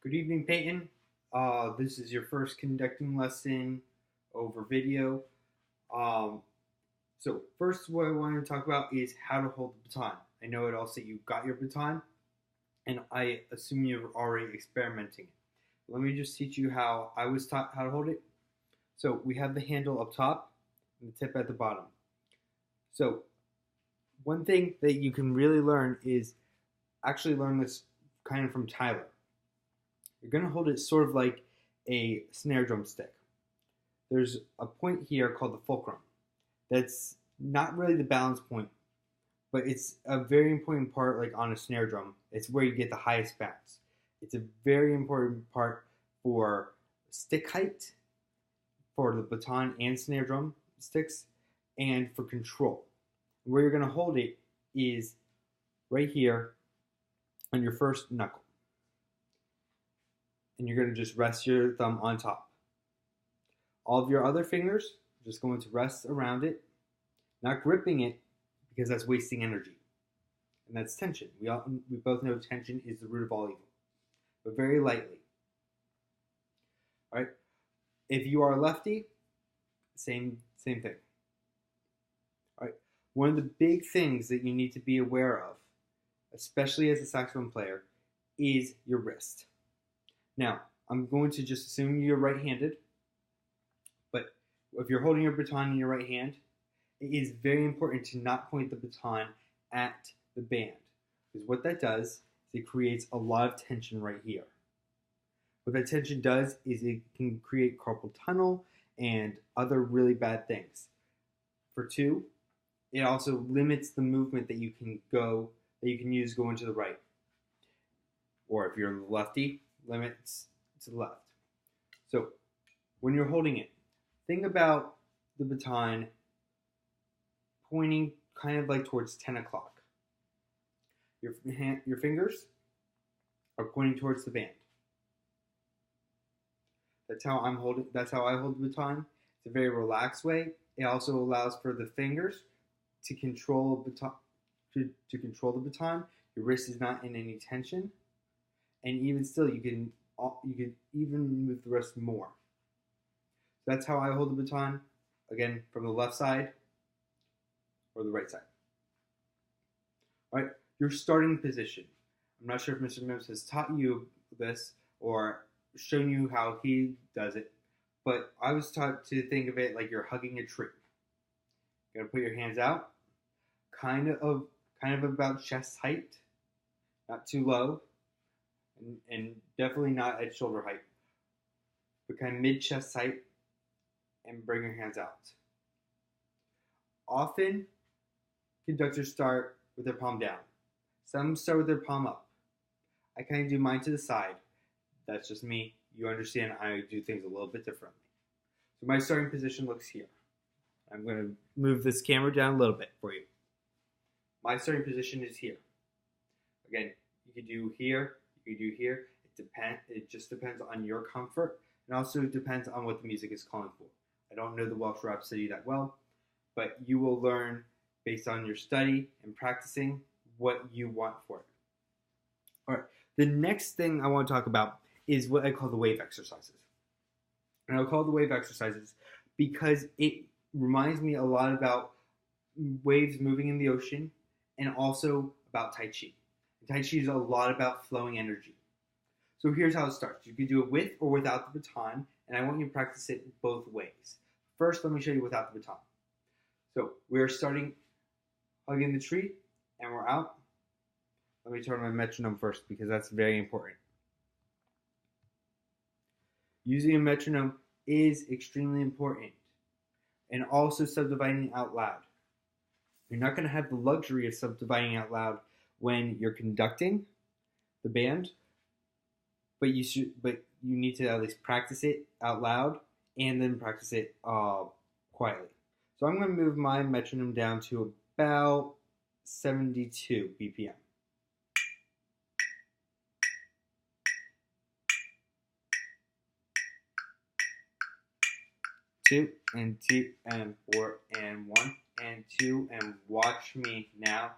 Good evening, Peyton. This is your first conducting lesson over video. Um, so first, what I want to talk about is how to hold the baton. I know it also you got your baton, and I assume you're already experimenting it. Let me just teach you how I was taught how to hold it. So we have the handle up top and the tip at the bottom. So one thing that you can really learn is actually learn this kind of from Tyler. You're going to hold it sort of like a snare drum stick. There's a point here called the fulcrum. That's not really the balance point, but it's a very important part like on a snare drum. It's where you get the highest bounce. It's a very important part for stick height, for the baton and snare drum sticks, and for control. Where you're going to hold it is right here on your first knuckle. And you're going to just rest your thumb on top. All of your other fingers are just going to rest around it, not gripping it because that's wasting energy. And that's tension. We both know tension is the root of all evil, but very lightly. All right. If you are a lefty, same thing. All right. One of the big things that you need to be aware of, especially as a saxophone player, is your wrist. Now, I'm going to just assume you're right-handed, but if you're holding your baton in your right hand, it is very important to not point the baton at the band, because what that does is it creates a lot of tension right here. What that tension does is it can create carpal tunnel and other really bad things. For two, it also limits the movement that you can use going to the right. Or if you're lefty, limits to the left. So when you're holding it, think about the baton pointing kind of like towards 10 o'clock. Your fingers are pointing towards the band. That's how I hold the baton. It's a very relaxed way. It also allows for the fingers to control to control the baton. Your wrist is not in any tension. And even still, you can even move the wrist more. So that's how I hold the baton. Again, from the left side or the right side. All right, your starting position. I'm not sure if Mr. Mims has taught you this or shown you how he does it, but I was taught to think of it like you're hugging a tree. You gotta put your hands out, kind of about chest height, not too low. And definitely not at shoulder height, but kind of mid-chest height, and bring your hands out. Often, conductors start with their palm down. Some start with their palm up. I kind of do mine to the side. That's just me. You understand I do things a little bit differently. So my starting position looks here. I'm going to move this camera down a little bit for you. My starting position is here. Again, you could do here. You do here. It just depends on your comfort, and also depends on what the music is calling for. I don't know the Welsh Rhapsody that well, but you will learn based on your study and practicing what you want for it. All right. The next thing I want to talk about is what I call the wave exercises. And I'll call the wave exercises because it reminds me a lot about waves moving in the ocean and also about Tai Chi. Tai Chi is a lot about flowing energy. So here's how it starts. You can do it with or without the baton, and I want you to practice it both ways. First, let me show you without the baton. So we're starting hugging the tree, and we're out. Let me turn my metronome first because that's very important. Using a metronome is extremely important, and also subdividing out loud. You're not going to have the luxury of subdividing out loud when you're conducting the band, but you need to at least practice it out loud and then practice it quietly. So I'm going to move my metronome down to about 72 BPM. 2 and 2 and 4 and 1 and 2 and watch me now.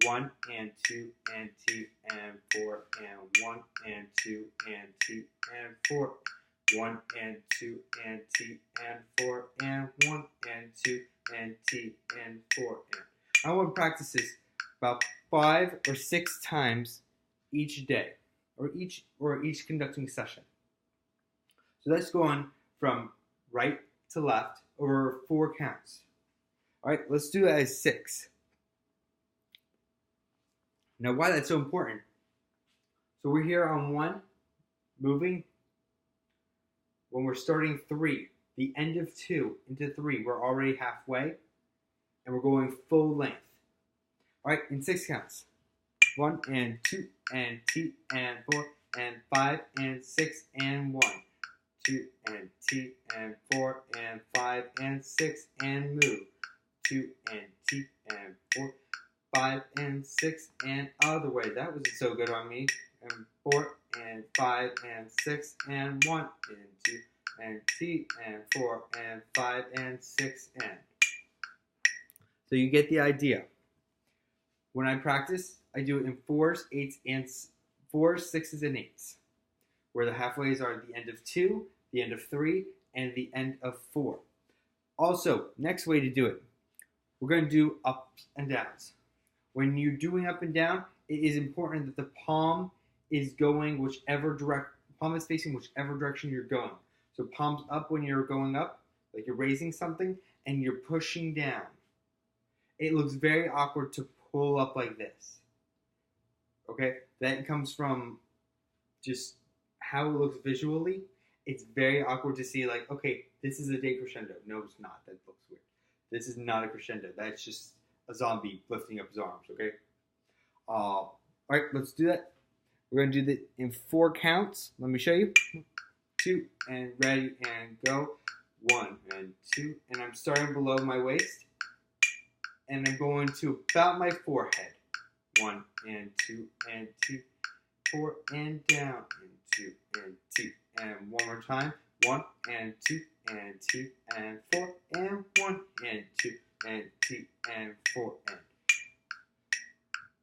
1 and 2 and T and 4 and 1 and 2 and T and 4. 1 and 2 and T and 4 and 1 and 2 and T and 4 and. I want to practice this about 5 or 6 times each day, or each conducting session. So let's go on from right to left over 4 counts. All right, let's do it as 6. Now, why that's so important? So we're here on 1, moving. When we're starting 3, the end of 2 into 3, we're already halfway, and we're going full length. All right, in 6 counts. 1 and 2 and T and 4 and 5 and 6 and 1. 2 and T and 4 and 5 and 6 and move. 2 and T and 4, 5 and 6 and other way. That wasn't so good on me. And 4 and 5 and 6 and 1 and 2 and T and 4 and 5 and 6 and. So you get the idea. When I practice, I do it in 4s, 8s, and 4s, 6s, and 8s, where the halfways are the end of 2, the end of 3, and the end of 4. Also, next way to do it, we're going to do ups and downs. When you're doing up and down, it is important that the palm is going palm is facing whichever direction you're going. So palms up when you're going up, like you're raising something, and you're pushing down. It looks very awkward to pull up like this. Okay? That comes from just how it looks visually. It's very awkward to see, like, okay, this is a decrescendo. No, it's not. That looks weird. This is not a crescendo. That's just a zombie lifting up his arms, okay? All right, let's do that. We're going to do that in 4 counts. Let me show you. 2, and ready, and go. 1, and 2, and I'm starting below my waist. And I'm going to about my forehead. 1, and 2, and T, 4, and down, and 2, and T. And one more time. 1, and 2, and T, and 4, and 1, and 2, and T, and 4, and.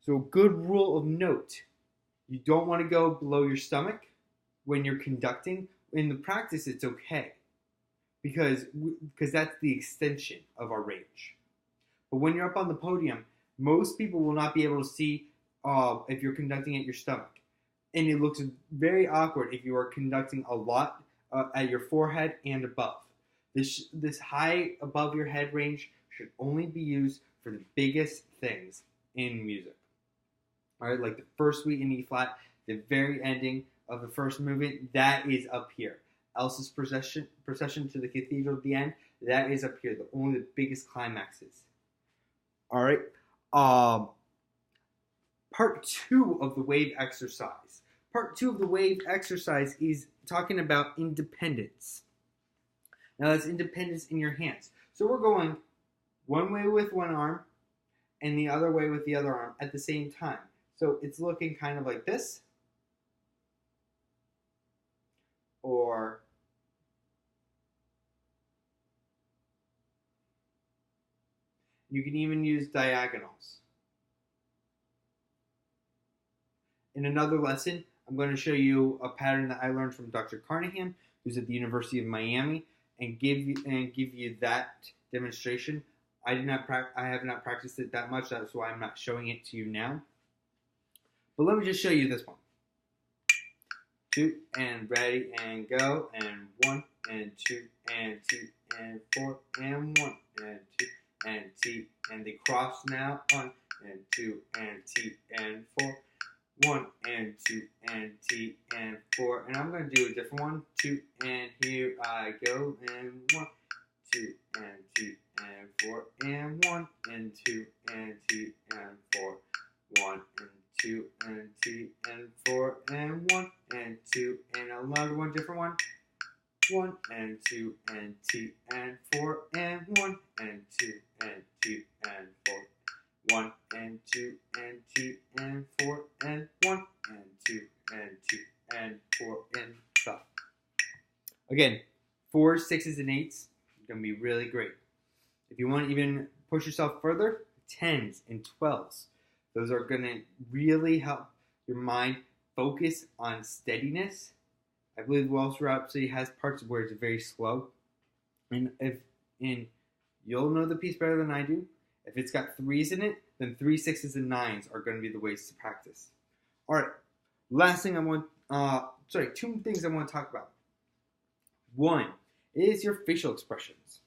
So, good rule of note. You don't want to go below your stomach when you're conducting. In the practice, it's okay. Because that's the extension of our range. But when you're up on the podium, most people will not be able to see if you're conducting at your stomach. And it looks very awkward if you are conducting a lot at your forehead and above. This high above your head range should only be used for the biggest things in music. All right, like the first suite in E flat, the very ending of the first movement, that is up here. Elsa's procession to the cathedral at the end, that is up here. Only the biggest climaxes. All right. Part 2 of the wave exercise. Part 2 of the wave exercise is talking about independence. Now that's independence in your hands. So we're going one way with one arm and the other way with the other arm at the same time. So it's looking kind of like this. Or you can even use diagonals. In another lesson, I'm going to show you a pattern that I learned from Dr. Carnahan, who's at the University of Miami, and give you that demonstration. I have not practiced it that much, that's why I'm not showing it to you now. But let me just show you this one. 2, and ready, and go, and 1, and 2, and T, and 4, and 1, and 2, and T, and they cross now. 1, and 2, and T, and 4. 1, and 2, and T, and 4. And I'm going to do a different one. 2, and here I go, and 1, 2, and T, and 4, and 1, and 2, and T, and 4. 1, and 2, and T, and 4, and 1, and 2, and another one, different one. 1, and 2, and T, and 4, and 1, and 2, and T, and 4. 1, and 2, and T, and 4, and 1, and 2, and T, and 4, and stop. Again, 4s, 6s, and 8s are going to be really great. If you want to even push yourself further, 10s and 12s. Those are going to really help your mind focus on steadiness. I believe Welsh Rhapsody has parts where it's very slow. And you'll know the piece better than I do. If it's got threes in it, then 3, 6s, and 9s are going to be the ways to practice. All right. Last thing two things I want to talk about. One is your facial expressions.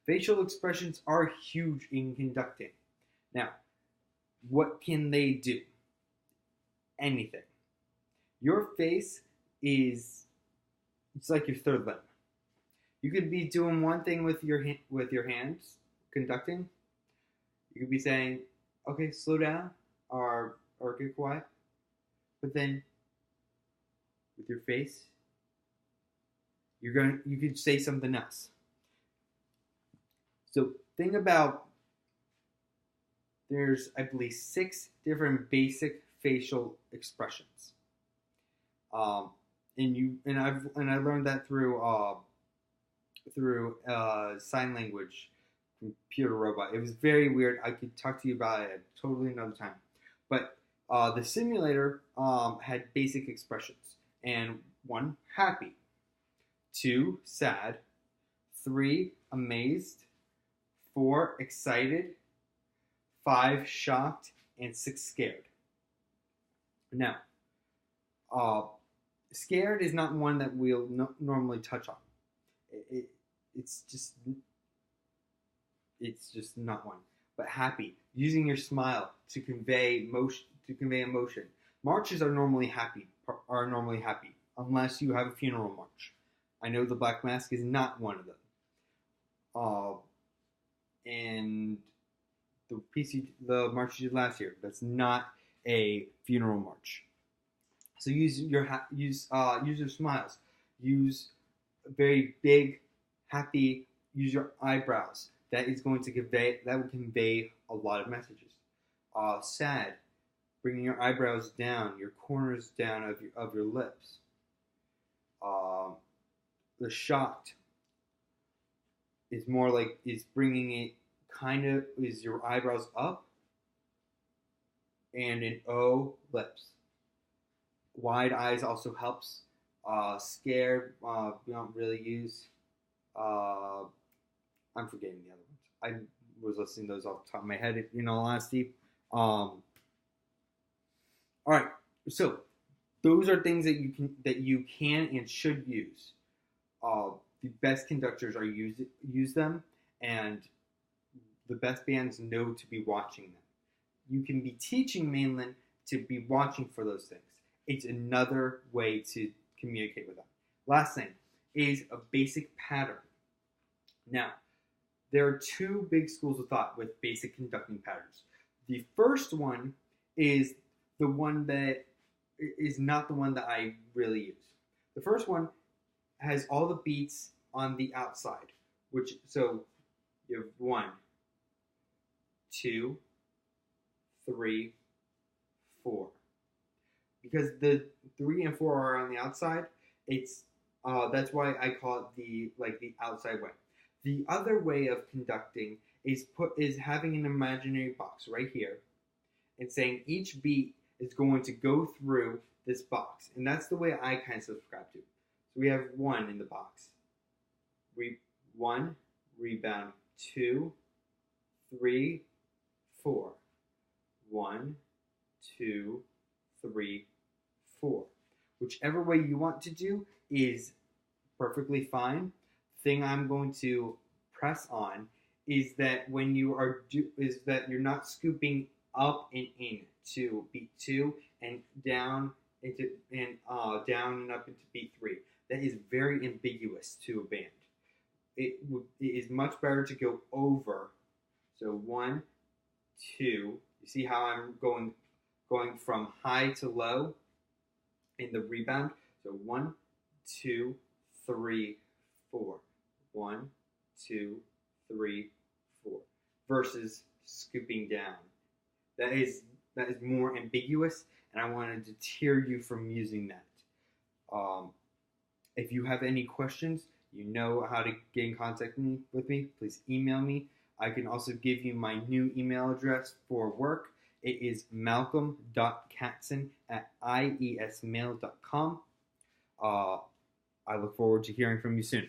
Facial expressions are huge in conducting. Now, what can they do? Anything. Your face it's like your third limb. You could be doing one thing with your hands, conducting. You could be saying, "Okay, slow down," or "Get quiet." But then, with your face, you could say something else. So think about, there's, I believe, 6 different basic facial expressions. I learned that through sign language computer robot. It was very weird. I could talk to you about it totally another time. But the simulator had basic expressions. And 1, happy. 2, sad. 3, amazed. 4, excited. 5, shocked. And 6, scared. Now, scared is not one that we'll normally touch on. It's just not one. But happy, using your smile to convey emotion. Marches are normally happy, unless you have a funeral march. I know the Black Mask is not one of them. And the march you did last year, that's not a funeral march. So use your smiles. Use very big, happy. Use your eyebrows. That will convey a lot of messages. Sad, bringing your eyebrows down, your corners down of your lips. The shocked is more like, is bringing it is your eyebrows up, and an O, lips. Wide eyes also helps. Scared, we don't really use. I'm forgetting the other ones. I was listening to those off the top of my head, in all honesty. All right, so those are things that you can and should use. The best conductors use them, and the best bands know to be watching them. You can be teaching mainland to be watching for those things. It's another way to communicate with them. Last thing is a basic pattern. Now, there are 2 big schools of thought with basic conducting patterns. The first one is the one that is not the one that I really use. The first one has all the beats on the outside, so you have 1, 2, 3, 4. Because the 3 and 4 are on the outside, that's why I call it the outside way. The other way of conducting is having an imaginary box right here, and saying each beat is going to go through this box, and that's the way I kind of subscribe to. So we have 1 in the box. 1, rebound, 2, 3, 4. 1, 2, 3, 4. Whichever way you want to do is perfectly fine. Thing I'm going to press on is that when that you're not scooping up and in to beat 2 and down down and up into beat 3. That is very ambiguous to a band. It is much better to go over. So 1, 2. You see how I'm going from high to low in the rebound. So 1, 2, 3, 4. 1, 2, 3, 4. Versus scooping down. That is more ambiguous, and I want to deter you from using that. If you have any questions, you know how to get in contact with me. Please email me. I can also give you my new email address for work. It is malcolm.catson@iesmail.com. I look forward to hearing from you soon.